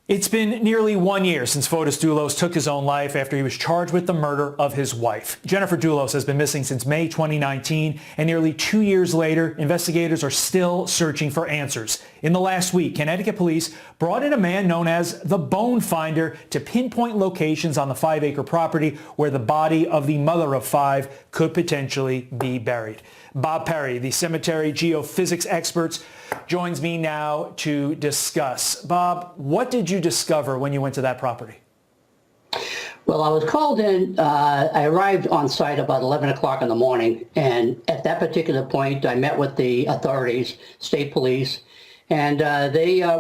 It's been nearly 1 year since Fotis Dulos took his own life after he was charged with the murder of his wife. Jennifer Dulos has been missing since May 2019, and nearly 2 years later, investigators are still searching for answers. In the last week, Connecticut police brought in a man known as the Bone Finder to pinpoint locations on the 5-acre property where the body of the mother of 5 could potentially be buried. Bob Perry, the cemetery geophysics expert, joins me now to discuss. Bob, what did you discover when you went to that property? Well, I was called in. I arrived on site about 11 o'clock in the morning, and at that particular point, I met with the authorities, state police, and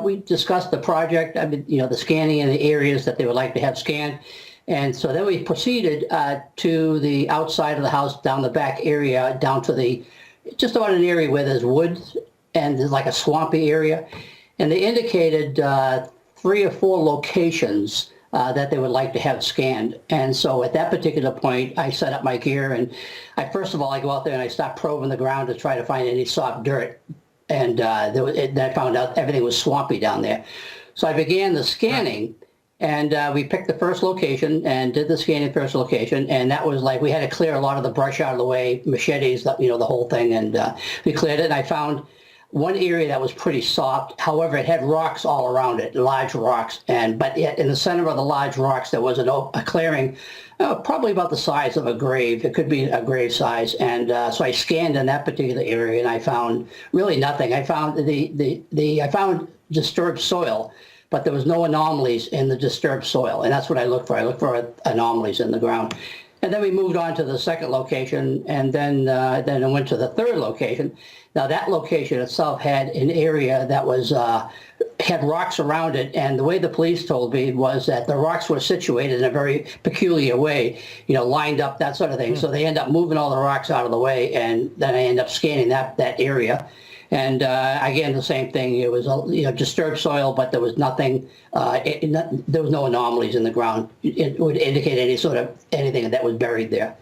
we discussed the project. I mean, the scanning in the areas that they would like to have scanned. And so then we proceeded to the outside of the house, down the back area, down to just about an area where there's woods and there's like a swampy area. And they indicated 3 or 4 locations that they would like to have scanned. And so at that particular point, I set up my gear, and first of all, I go out there and I start probing the ground to try to find any soft dirt. And I found out everything was swampy down there. So I began the scanning. And we picked the first location and did the scanning first location, and that was like we had to clear a lot of the brush out of the way, machetes, the whole thing, and we cleared it. And I found one area that was pretty soft. However, it had rocks all around it, large rocks, but yet in the center of the large rocks there was a clearing, probably about the size of a grave. It could be a grave size, and so I scanned in that particular area, and I found really nothing. I found I found disturbed soil, but there was no anomalies in the disturbed soil, and that's what I look for. I look for anomalies in the ground. And then we moved on to the second location, and then I went to the third location. Now that location itself had an area that had rocks around it, and the way the police told me was that the rocks were situated in a very peculiar way, lined up, that sort of thing. So they end up moving all the rocks out of the way, and then I end up scanning that area. And again, the same thing. It was disturbed soil, but there was nothing. There was no anomalies in the ground. It would indicate anything that was buried there.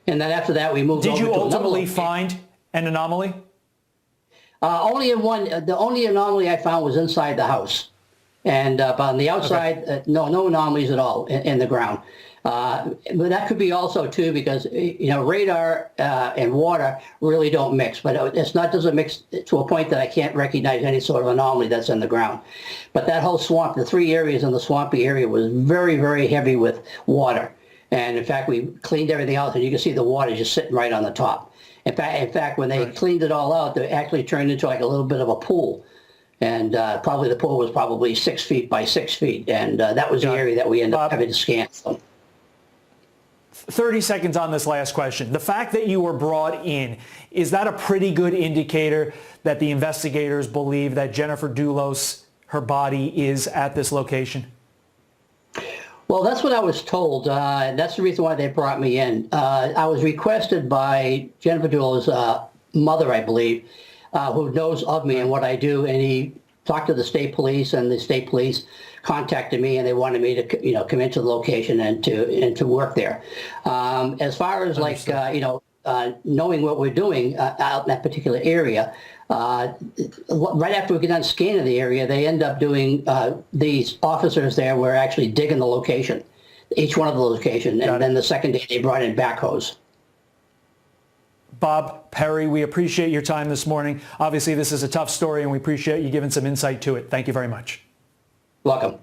And then after that, we moved. Did you ultimately find an anomaly? Only in one. The only anomaly I found was inside the house, and but on the outside, no anomalies at all in the ground. But that could be also too because radar and water really don't mix, but doesn't mix to a point that I can't recognize any sort of anomaly that's in the ground. But that whole swamp, the 3 areas in the swampy area, was very, very heavy with water. And in fact, we cleaned everything out, and you can see the water just sitting right on the top. In fact, when they cleaned it all out, they actually turned into like a little bit of a pool. And probably the pool was probably 6 feet by 6 feet, and that was the area that we ended up having to scan. So. 30 seconds on this last question. The fact that you were brought in, is that a pretty good indicator that the investigators believe that Jennifer Dulos, her body, is at this location? Well, that's what I was told. That's the reason why they brought me in. I was requested by Jennifer Dulos' mother, I believe, who knows of me and what I do, and he talked to the state police, and the state police contacted me, and they wanted me to come into the location and to work there. As far as knowing what we're doing out in that particular area, right after we get done scanning the area, they end up doing these officers there were actually digging the location, each one of the location, and then the second day they brought in backhoes. Bob Perry, we appreciate your time this morning. Obviously, this is a tough story, and we appreciate you giving some insight to it. Thank you very much. Welcome.